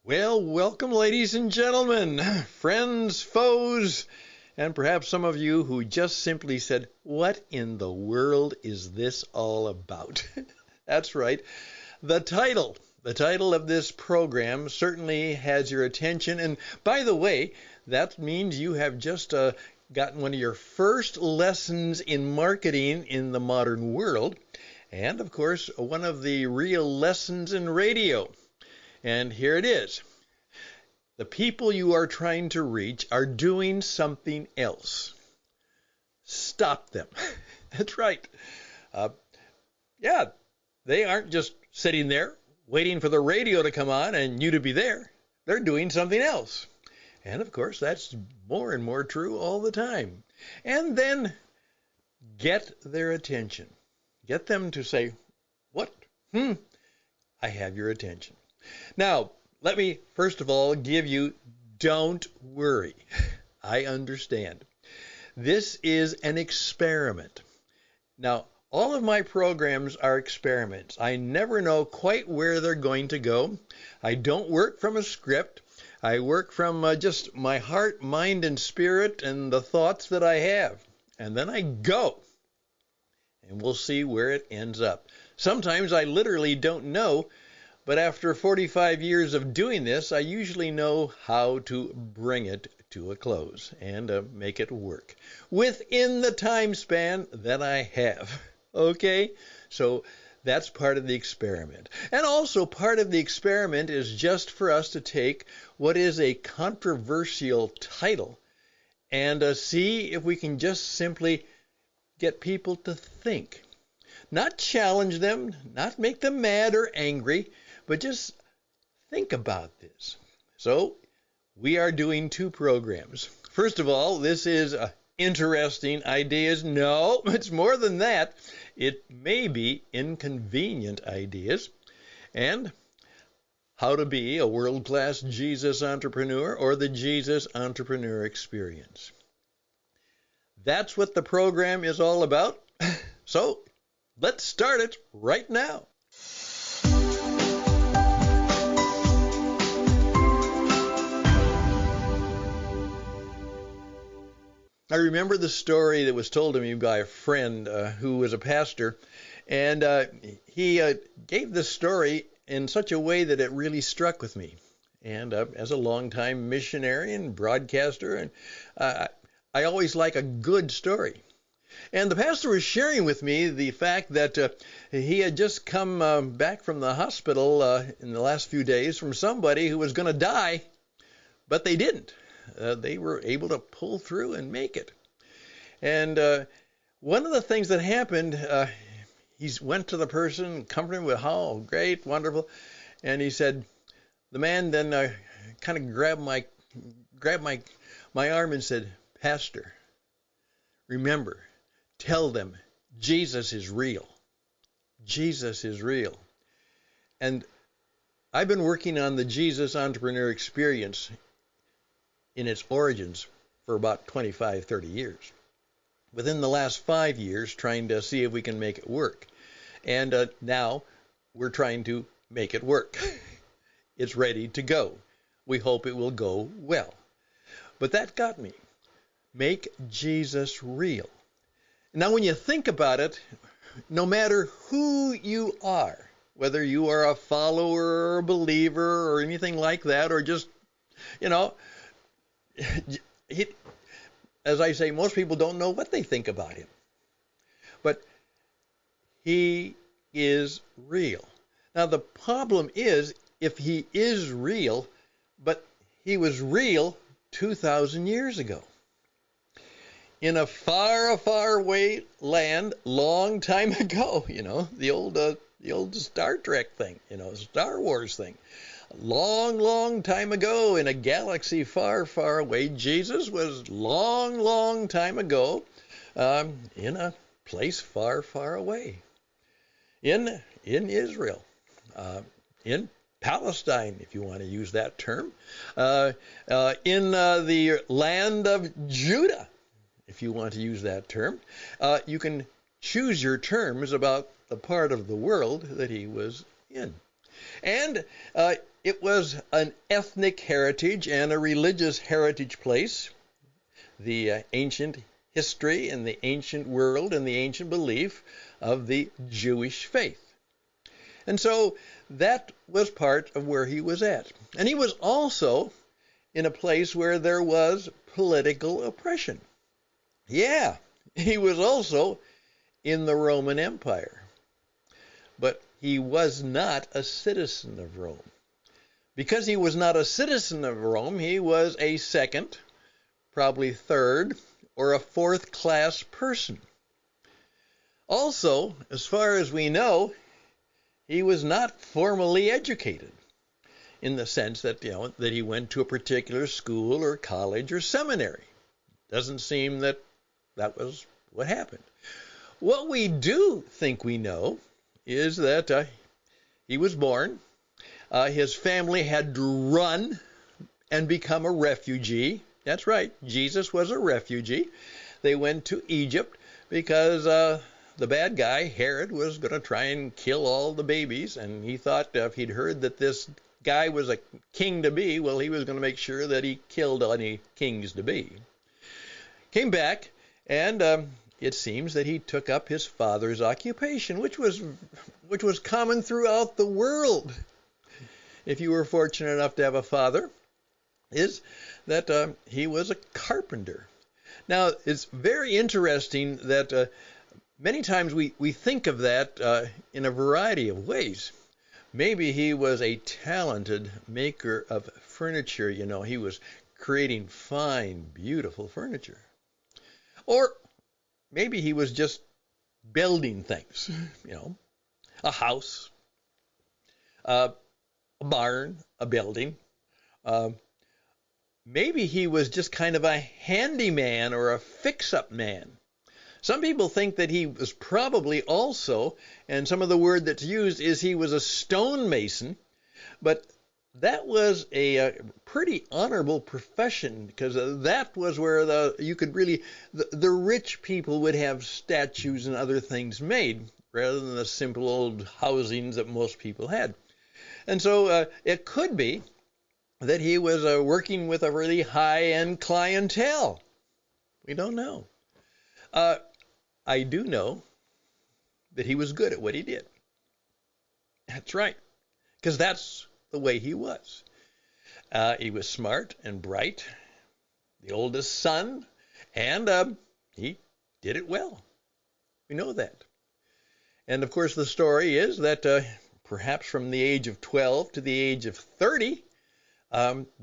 Well, welcome, ladies and gentlemen, friends, foes, and perhaps some of you who just simply said, "What in the world is this all about?" That's right. The title of this program certainly has your attention. And by the way, that means you have just gotten one of your first lessons in marketing in the modern world. And of course, one of the real lessons in radio. And here it is. The people you are trying to reach are doing something else. Stop them. That's right. They aren't just sitting there waiting for the radio to come on and you to be there. They're doing something else. And of course, that's more and more true all the time. And then get their attention. Get them to say, "What? I have your attention." Now, let me first of all give you, don't worry. I understand. This is an experiment. Now, all of my programs are experiments. I never know quite where they're going to go. I don't work from a script. I work from just my heart, mind, and spirit and the thoughts that I have. And then I go. And we'll see where it ends up. Sometimes I literally don't know, but after 45 years of doing this, I usually know how to bring it to a close and make it work within the time span that I have. Okay? So that's part of the experiment. And also part of the experiment is just for us to take what is a controversial title and see if we can just simply get people to think. Not challenge them, not make them mad or angry, but just think about this. So we are doing two programs. First of all, this is interesting ideas. No, it's more than that. It may be inconvenient ideas. And how to be a world-class Jesus entrepreneur or the Jesus entrepreneur experience. That's what the program is all about. So let's start it right now. I remember the story that was told to me by a friend who was a pastor, and he gave this story in such a way that it really struck with me. And as a longtime missionary and broadcaster, and I always like a good story. And the pastor was sharing with me the fact that he had just come back from the hospital in the last few days from somebody who was going to die, but they didn't. They were able to pull through and make it. And one of the things that happened, he went to the person, comforted him with how great, wonderful, and he said, the man then kind of grabbed my arm and said, "Pastor, remember, tell them Jesus is real. Jesus is real." And I've been working on the Jesus entrepreneur experience in its origins for about 25, 30 years. Within the last 5 years, trying to see if we can make it work. And now we're trying to make it work. It's ready to go. We hope it will go well. But that got me. Make Jesus real. Now, when you think about it, no matter who you are, whether you are a follower or a believer or anything like that, or just, as I say, most people don't know what they think about him. But he is real. Now, the problem is, if he is real, but he was real 2,000 years ago. In a far, far away land, long time ago, the old Star Trek thing, Star Wars thing. Long, long time ago in a galaxy far, far away, Jesus was long, long time ago in a place far, far away. In Israel, in Palestine, if you want to use that term, in the land of Judah, if you want to use that term. You can choose your terms about the part of the world that he was in. And it was an ethnic heritage and a religious heritage place. The ancient history and the ancient world and the ancient belief of the Jewish faith. And so that was part of where he was at. And he was also in a place where there was political oppression. Yeah, he was also in the Roman Empire. But he was not a citizen of Rome. Because he was not a citizen of Rome, he was a second, probably third, or a fourth-class person. Also, as far as we know, he was not formally educated in the sense that, that he went to a particular school or college or seminary. Doesn't seem that that was what happened. What we do think we know is that he was born. His family had to run and become a refugee. That's right, Jesus was a refugee. They went to Egypt because the bad guy, Herod, was going to try and kill all the babies, and he thought if he'd heard that this guy was a king to be, well, he was going to make sure that he killed any kings to be. Came back, and it seems that he took up his father's occupation, which was common throughout the world. If you were fortunate enough to have a father, is that he was a carpenter. Now, it's very interesting that many times we think of that in a variety of ways. Maybe he was a talented maker of furniture. He was creating fine, beautiful furniture. Or maybe he was just building things, a house, a barn, a building. Maybe he was just kind of a handyman or a fix-up man. Some people think that he was probably also, and some of the word that's used is he was a stonemason, but that was a pretty honorable profession because that was where you could really, the rich people would have statues and other things made rather than the simple old housings that most people had. And so it could be that he was working with a really high-end clientele. We don't know. I do know that he was good at what he did. That's right, because that's the way he was. He was smart and bright, the oldest son, and he did it well. We know that. And of course, the story is that perhaps from the age of 12 to the age of 30,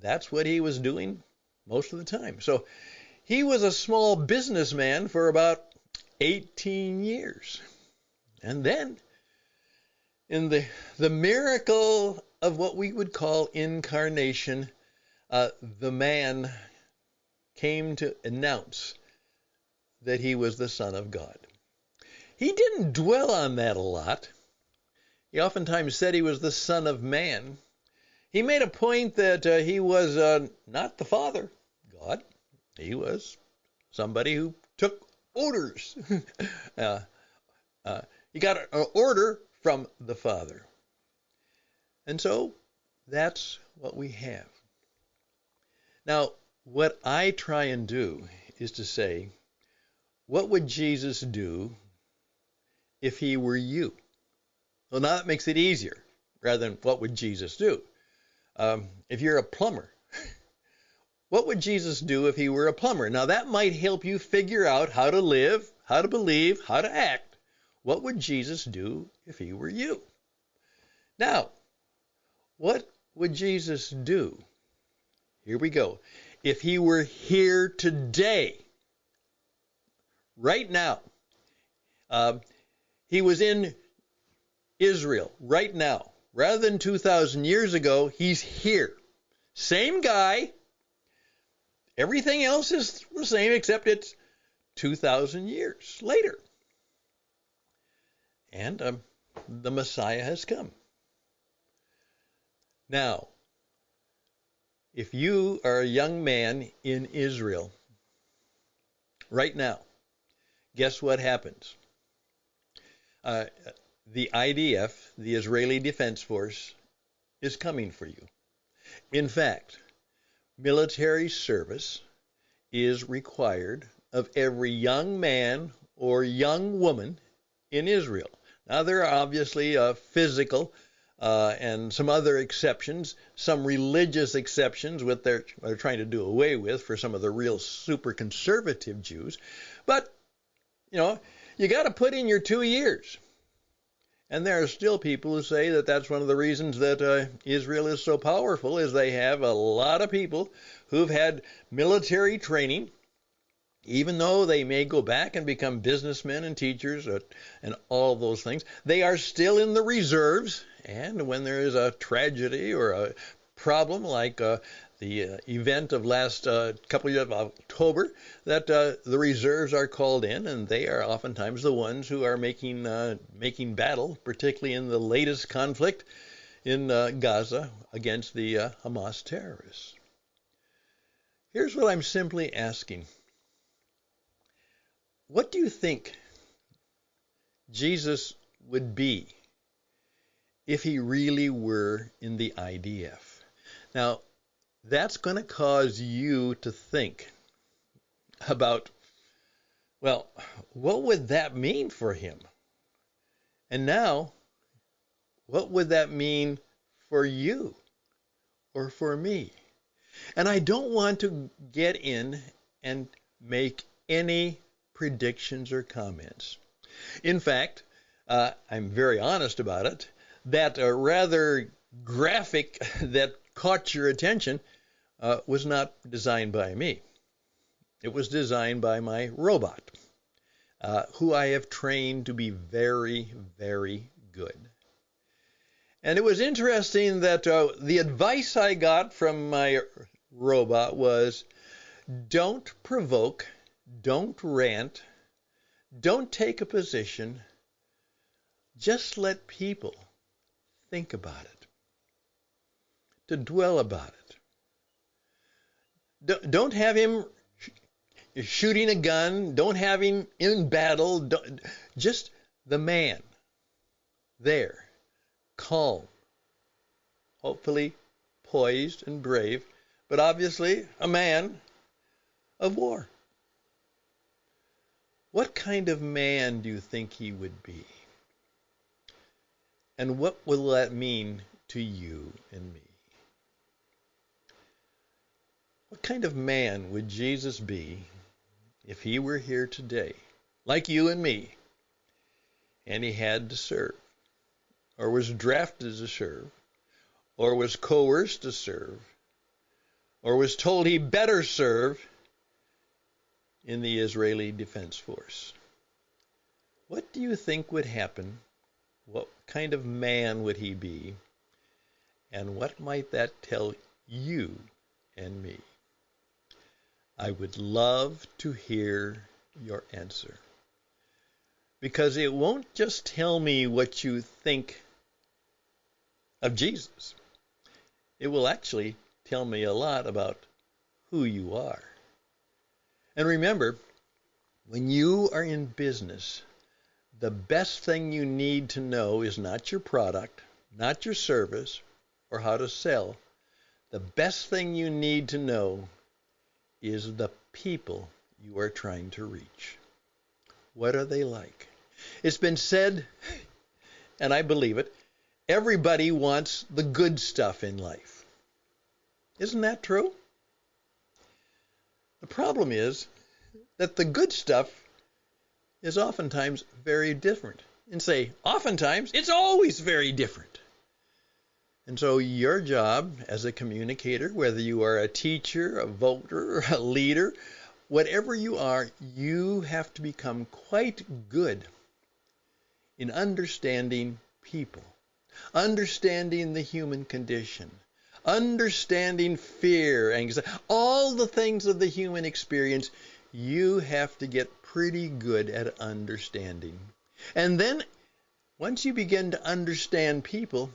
that's what he was doing most of the time. So he was a small businessman for about 18 years. And then, in the miracle of what we would call incarnation, the man came to announce that he was the Son of God. He didn't dwell on that a lot. He oftentimes said he was the Son of Man. He made a point that he was not the Father, God. He was somebody who took orders. He got an order from the Father. And so that's what we have. Now, what I try and do is to say, what would Jesus do if he were you? Well, now that makes it easier rather than what would Jesus do? If you're a plumber, what would Jesus do if he were a plumber? Now that might help you figure out how to live, how to believe, how to act. What would Jesus do if he were you? Now, what would Jesus do? Here we go. If he were here today, right now, he was in Israel right now. Rather than 2,000 years ago, he's here. Same guy. Everything else is the same except it's 2,000 years later. And the Messiah has come. Now, if you are a young man in Israel right now, guess what happens? The IDF, the Israeli Defense Force, is coming for you. In fact, military service is required of every young man or young woman in Israel. Now, there are obviously physical and some other exceptions, some religious exceptions, what they're trying to do away with for some of the real super conservative Jews. But, you got to put in your 2 years. And there are still people who say that that's one of the reasons that Israel is so powerful, is they have a lot of people who've had military training, even though they may go back and become businessmen and teachers and all those things. They are still in the reserves, and when there is a tragedy or a problem like the event of last couple of years of October, that the reserves are called in, and they are oftentimes the ones who are making battle, particularly in the latest conflict in Gaza against the Hamas terrorists. Here's what I'm simply asking. What do you think Jesus would be if he really were in the IDF? Now, that's going to cause you to think about, well, what would that mean for him? And now, what would that mean for you or for me? And I don't want to get in and make any predictions or comments. In fact, I'm very honest about it, that rather graphic that caught your attention was not designed by me. It was designed by my robot, who I have trained to be very, very good. And it was interesting that the advice I got from my robot was, don't provoke, don't rant, don't take a position, just let people think about it, to dwell about it. Don't have him shooting a gun, don't have him in battle, just the man there, calm, hopefully poised and brave, but obviously a man of war. What kind of man do you think he would be? And what will that mean to you and me? What kind of man would Jesus be if he were here today, like you and me, and he had to serve, or was drafted to serve, or was coerced to serve, or was told he better serve in the Israeli Defense Force? What do you think would happen? What kind of man would he be? And what might that tell you and me? I would love to hear your answer, because it won't just tell me what you think of Jesus. It will actually tell me a lot about who you are. And remember, when you are in business, the best thing you need to know is not your product, not your service, or how to sell. The best thing you need to know is the people you are trying to reach. What are they like? It's been said, and I believe it, everybody wants the good stuff in life. Isn't that true? The problem is that the good stuff is oftentimes very different. And say, oftentimes, it's always very different. And so your job as a communicator, whether you are a teacher, a voter, a leader, whatever you are, you have to become quite good in understanding people, understanding the human condition, understanding fear, anxiety, all the things of the human experience. You have to get pretty good at understanding. And then once you begin to understand people,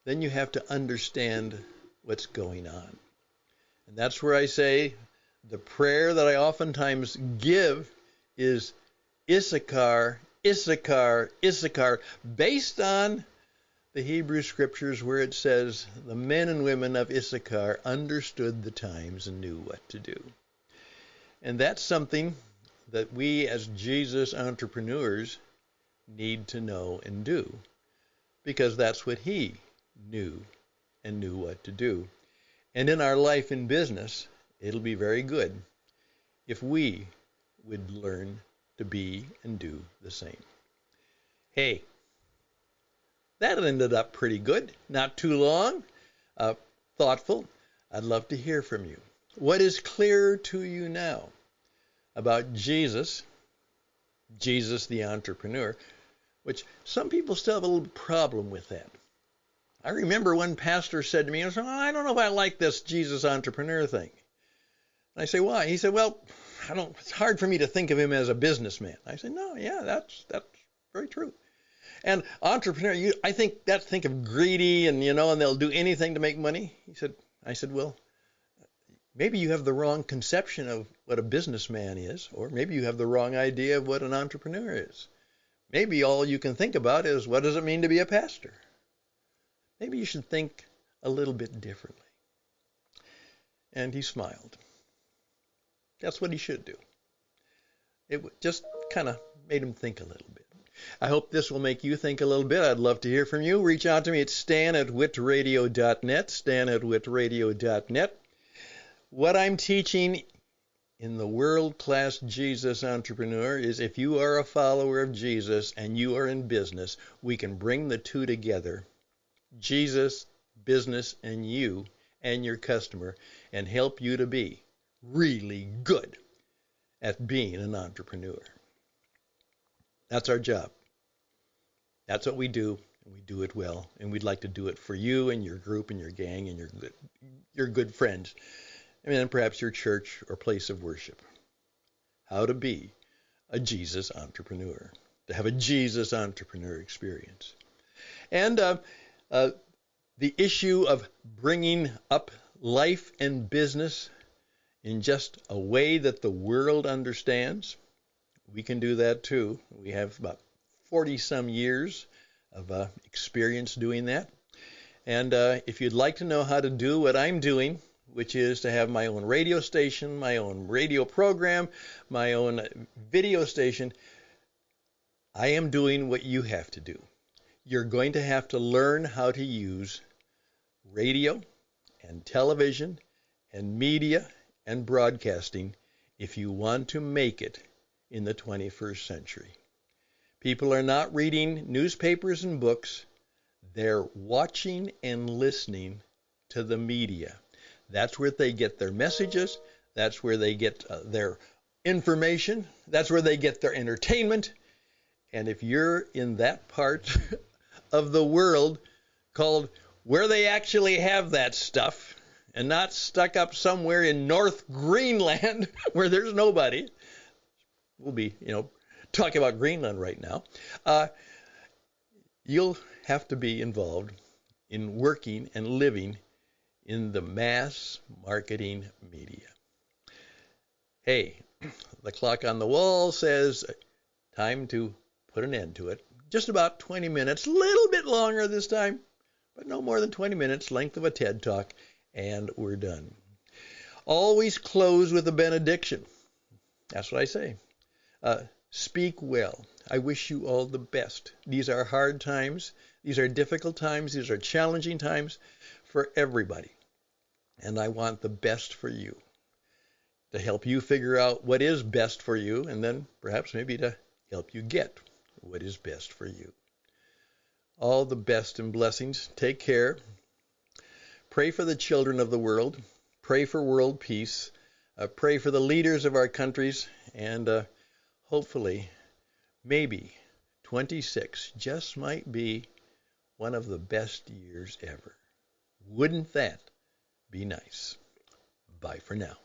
then you have to understand what's going on. And that's where I say the prayer that I oftentimes give is Issachar, Issachar, Issachar, based on the Hebrew scriptures where it says the men and women of Issachar understood the times and knew what to do. And that's something that we as Jesus entrepreneurs need to know and do, because that's what he knew and knew what to do. And in our life in business, it'll be very good if we would learn to be and do the same. Hey, that ended up pretty good. Not too long, thoughtful. I'd love to hear from you. What is clear to you now about Jesus the entrepreneur, which some people still have a little problem with that. I remember one pastor said to me, I don't know if I like this Jesus entrepreneur thing. And I say, why? He said, well, it's hard for me to think of him as a businessman. I said, no, yeah, that's very true. And entrepreneur, I think of greedy and they'll do anything to make money. I said, well, maybe you have the wrong conception of what a businessman is, or maybe you have the wrong idea of what an entrepreneur is. Maybe all you can think about is, what does it mean to be a pastor? Maybe you should think a little bit differently. And he smiled. That's what he should do. It just kind of made him think a little bit. I hope this will make you think a little bit. I'd love to hear from you. Reach out to me at stan@witradio.net, stan@witradio.net. What I'm teaching in the world-class Jesus entrepreneur is, if you are a follower of Jesus and you are in business, we can bring the two together, Jesus, business, and you and your customer, and help you to be really good at being an entrepreneur. That's our job. That's what we do, and we do it well, and we'd like to do it for you and your group and your gang and your good friends, and then perhaps your church or place of worship. How to be a Jesus entrepreneur, to have a Jesus entrepreneur experience. And the issue of bringing up life and business in just a way that the world understands, we can do that too. We have about 40-some years of experience doing that. And if you'd like to know how to do what I'm doing, which is to have my own radio station, my own radio program, my own video station, I am doing what you have to do. You're going to have to learn how to use radio and television and media and broadcasting if you want to make it in the 21st century. People are not reading newspapers and books. They're watching and listening to the media. That's where they get their messages. That's where they get their information. That's where they get their entertainment. And if you're in that part of the world called where they actually have that stuff, and not stuck up somewhere in North Greenland where there's nobody, we'll be, talking about Greenland right now, you'll have to be involved in working and living in the mass marketing media. Hey, the clock on the wall says time to put an end to it. Just about 20 minutes, a little bit longer this time, but no more than 20 minutes, length of a TED Talk, and we're done. Always close with a benediction. That's what I say. Speak well. I wish you all the best. These are hard times. These are difficult times. These are challenging times for everybody. And I want the best for you, to help you figure out what is best for you, and then perhaps maybe to help you get what is best for you. All the best and blessings. Take care. Pray for the children of the world. Pray for world peace. Pray for the leaders of our countries. And hopefully, maybe 26 just might be one of the best years ever. Wouldn't that be nice? Bye for now.